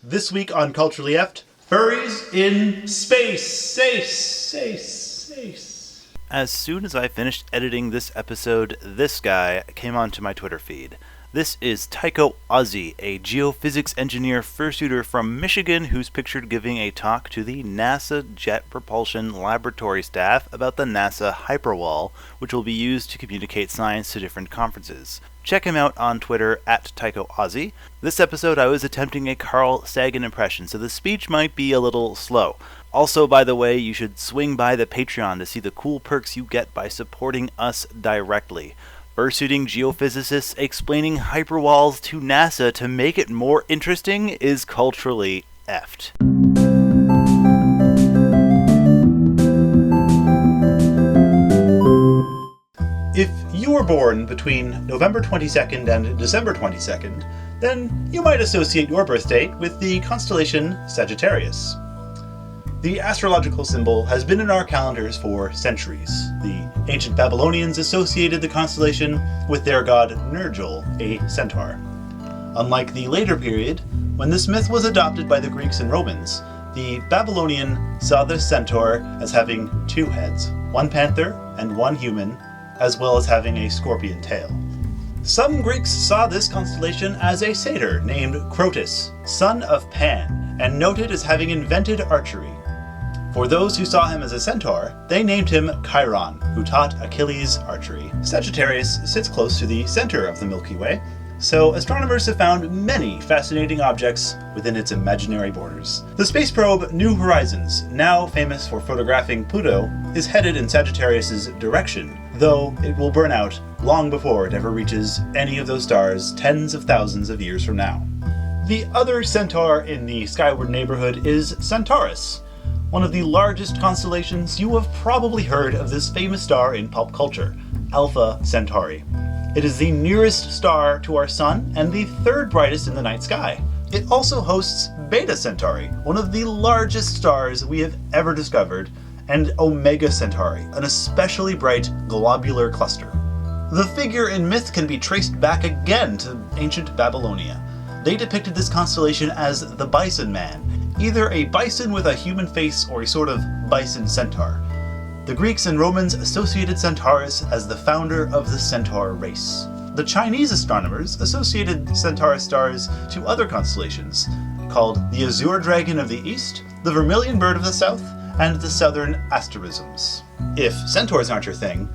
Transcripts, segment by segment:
This week on Culturally Eft, furries in space. As soon as I finished editing this episode, this guy came onto my Twitter feed. This is Tycho Ozzy, a geophysics engineer fursuiter from Michigan who's pictured giving a talk to the NASA Jet Propulsion Laboratory staff about the NASA Hyperwall, which will be used to communicate science to different conferences. Check him out on Twitter at Tycho Ozzy. This episode I was attempting a Carl Sagan impression, so the speech might be a little slow. Also, by the way, you should swing by the Patreon to see the cool perks you get by supporting us directly. Fursuiting geophysicists explaining hyperwalls to NASA to make it more interesting is culturally effed. If you were born between November 22nd and December 22nd, then you might associate your birth date with the constellation Sagittarius. The astrological symbol has been in our calendars for centuries. The ancient Babylonians associated the constellation with their god Nergal, a centaur. Unlike the later period, when this myth was adopted by the Greeks and Romans, the Babylonian saw this centaur as having two heads, one panther and one human, as well as having a scorpion tail. Some Greeks saw this constellation as a satyr named Crotus, son of Pan, and noted as having invented archery. For those who saw him as a centaur, they named him Chiron, who taught Achilles archery. Sagittarius sits close to the center of the Milky Way, so astronomers have found many fascinating objects within its imaginary borders. The space probe New Horizons, now famous for photographing Pluto, is headed in Sagittarius's direction, though it will burn out long before it ever reaches any of those stars tens of thousands of years from now. The other centaur in the skyward neighborhood is Centaurus, one of the largest constellations. You have probably heard of this famous star in pulp culture, Alpha Centauri. It is the nearest star to our sun and the third brightest in the night sky. It also hosts Beta Centauri, one of the largest stars we have ever discovered, and Omega Centauri, an especially bright globular cluster. The figure in myth can be traced back again to ancient Babylonia. They depicted this constellation as the Bison Man, either a bison with a human face or a sort of bison centaur. The Greeks and Romans associated Centaurus as the founder of the centaur race. The Chinese astronomers associated Centaurus stars to other constellations, called the Azure Dragon of the East, the Vermilion Bird of the South, and the Southern Asterisms. If centaurs aren't your thing,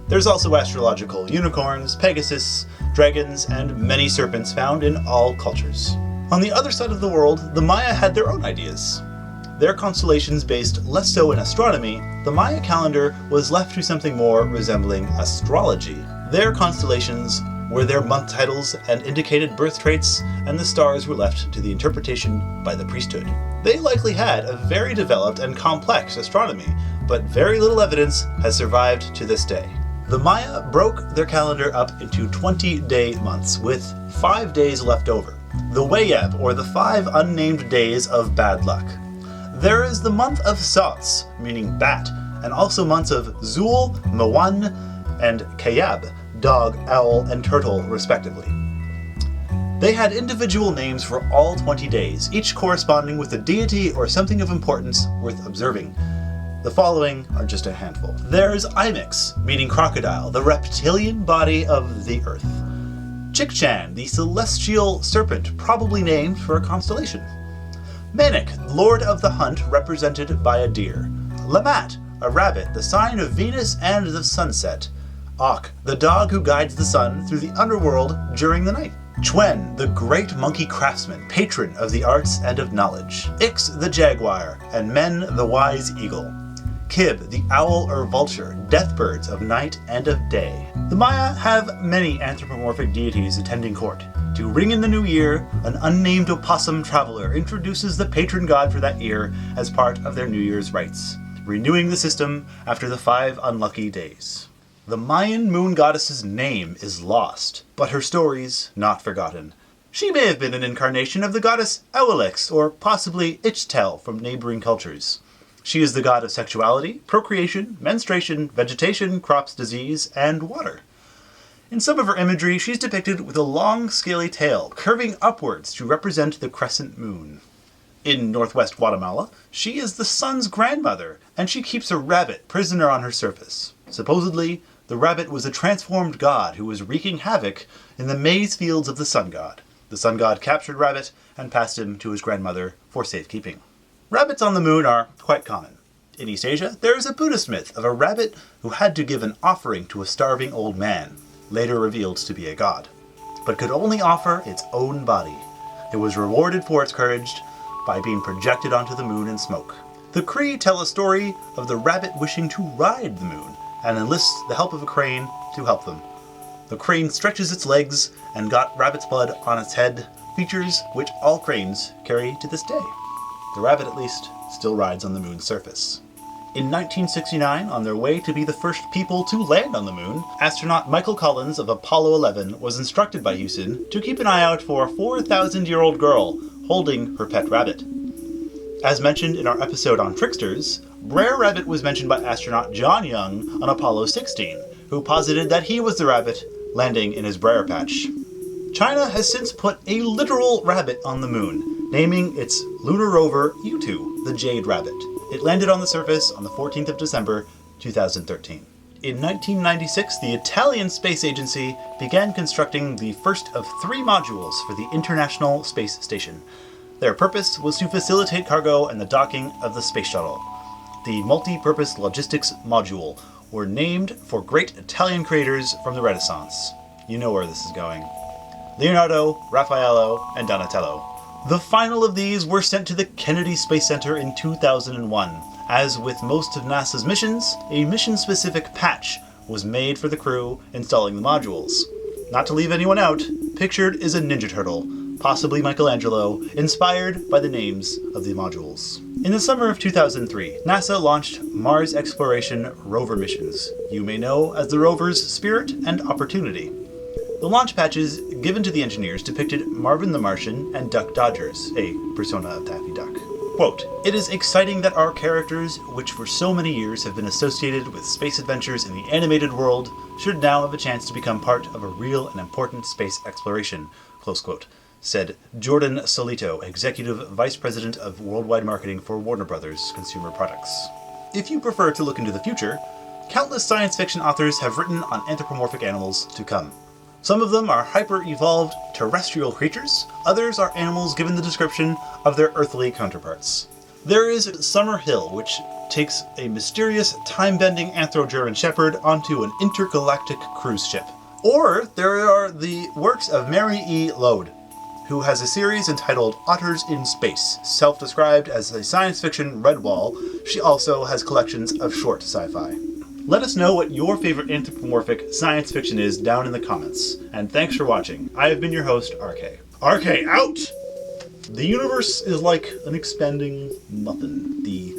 there's also astrological unicorns, Pegasus, dragons, and many serpents found in all cultures. On the other side of the world, the Maya had their own ideas. Their constellations based less so in astronomy, the Maya calendar was left to something more resembling astrology. Their constellations were their month titles and indicated birth traits, and the stars were left to the interpretation by the priesthood. They likely had a very developed and complex astronomy, but very little evidence has survived to this day. The Maya broke their calendar up into 20-day months, with 5 days left over. The Wayeb, or the 5 unnamed days of bad luck. There is the month of Sots, meaning bat, and also months of Zul, Mawan, and Kayab, dog, owl, and turtle, respectively. They had individual names for all 20 days, each corresponding with a deity or something of importance worth observing. The following are just a handful. There's Imix, meaning crocodile, the reptilian body of the earth. Chikchan, the celestial serpent, probably named for a constellation. Manik, lord of the hunt, represented by a deer. Lamat, a rabbit, the sign of Venus and the sunset. Ak, the dog who guides the sun through the underworld during the night. Chwen, the great monkey craftsman, patron of the arts and of knowledge. Ix, the jaguar, and Men, the wise eagle. Kib, the owl or vulture, death birds of night and of day. The Maya have many anthropomorphic deities attending court. To ring in the new year, an unnamed opossum traveler introduces the patron god for that year as part of their New Year's rites, renewing the system after the 5 unlucky days. The Mayan moon goddess's name is lost, but her stories not forgotten. She may have been an incarnation of the goddess Owlix, or possibly Ichtel from neighboring cultures. She is the god of sexuality, procreation, menstruation, vegetation, crops, disease, and water. In some of her imagery, she's depicted with a long, scaly tail, curving upwards to represent the crescent moon. In northwest Guatemala, she is the sun's grandmother, and she keeps a rabbit prisoner on her surface. Supposedly, the rabbit was a transformed god who was wreaking havoc in the maize fields of the sun god. The sun god captured Rabbit and passed him to his grandmother for safekeeping. Rabbits on the moon are quite common. In East Asia, there is a Buddhist myth of a rabbit who had to give an offering to a starving old man, later revealed to be a god, but could only offer its own body. It was rewarded for its courage by being projected onto the moon in smoke. The Cree tell a story of the rabbit wishing to ride the moon and enlists the help of a crane to help them. The crane stretches its legs and got rabbit's blood on its head, features which all cranes carry to this day. The rabbit, at least, still rides on the moon's surface. In 1969, on their way to be the first people to land on the moon, astronaut Michael Collins of Apollo 11 was instructed by Houston to keep an eye out for a 4,000-year-old girl holding her pet rabbit. As mentioned in our episode on tricksters, Brer Rabbit was mentioned by astronaut John Young on Apollo 16, who posited that he was the rabbit landing in his briar patch. China has since put a literal rabbit on the moon, naming its lunar rover Yutu the Jade Rabbit. It landed on the surface on the 14th of December, 2013. In 1996, the Italian Space Agency began constructing the first of 3 modules for the International Space Station. Their purpose was to facilitate cargo and the docking of the space shuttle. The Multi-Purpose Logistics Module were named for great Italian creators from the Renaissance. You know where this is going. Leonardo, Raffaello, and Donatello. The final of these were sent to the Kennedy Space Center in 2001. As with most of NASA's missions, a mission-specific patch was made for the crew installing the modules. Not to leave anyone out, pictured is a Ninja Turtle, possibly Michelangelo, inspired by the names of the modules. In the summer of 2003, NASA launched Mars Exploration Rover missions, you may know as the rovers Spirit and Opportunity. The launch patches given to the engineers depicted Marvin the Martian and Duck Dodgers, a persona of Daffy Duck. Quote, "It is exciting that our characters, which for so many years have been associated with space adventures in the animated world, should now have a chance to become part of a real and important space exploration," close quote, said Jordan Solito, Executive Vice President of Worldwide Marketing for Warner Brothers Consumer Products. If you prefer to look into the future, countless science fiction authors have written on anthropomorphic animals to come. Some of them are hyper-evolved terrestrial creatures, others are animals given the description of their earthly counterparts. There is Summer Hill, which takes a mysterious, time-bending anthro-German shepherd onto an intergalactic cruise ship. Or there are the works of Mary E. Lode, who has a series entitled Otters in Space. Self-described as a science fiction Redwall, she also has collections of short sci-fi. Let us know what your favorite anthropomorphic science fiction is down in the comments. And thanks for watching. I have been your host, RK. RK out! The universe is like an expanding muffin. The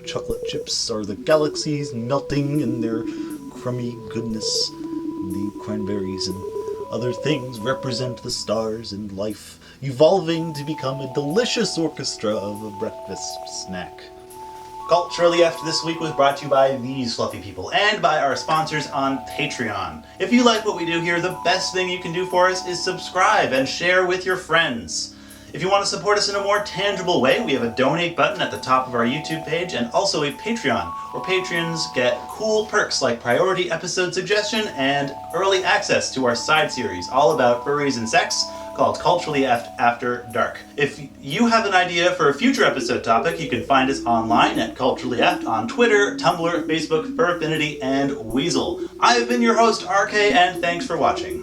chocolate chips are the galaxies melting in their crummy goodness. The cranberries and other things represent the stars and life, evolving to become a delicious orchestra of a breakfast snack. Culturally F this week was brought to you by these fluffy people and by our sponsors on Patreon. If you like what we do here, the best thing you can do for us is subscribe and share with your friends. If you want to support us in a more tangible way, we have a donate button at the top of our YouTube page and also a Patreon, where patrons get cool perks like priority episode suggestion and early access to our side series all about furries and sex, called Culturally After Dark. If you have an idea for a future episode topic, you can find us online at Culturally Eft on Twitter, Tumblr, Facebook, Furfinity, and Weasel. I have been your host, RK, and thanks for watching.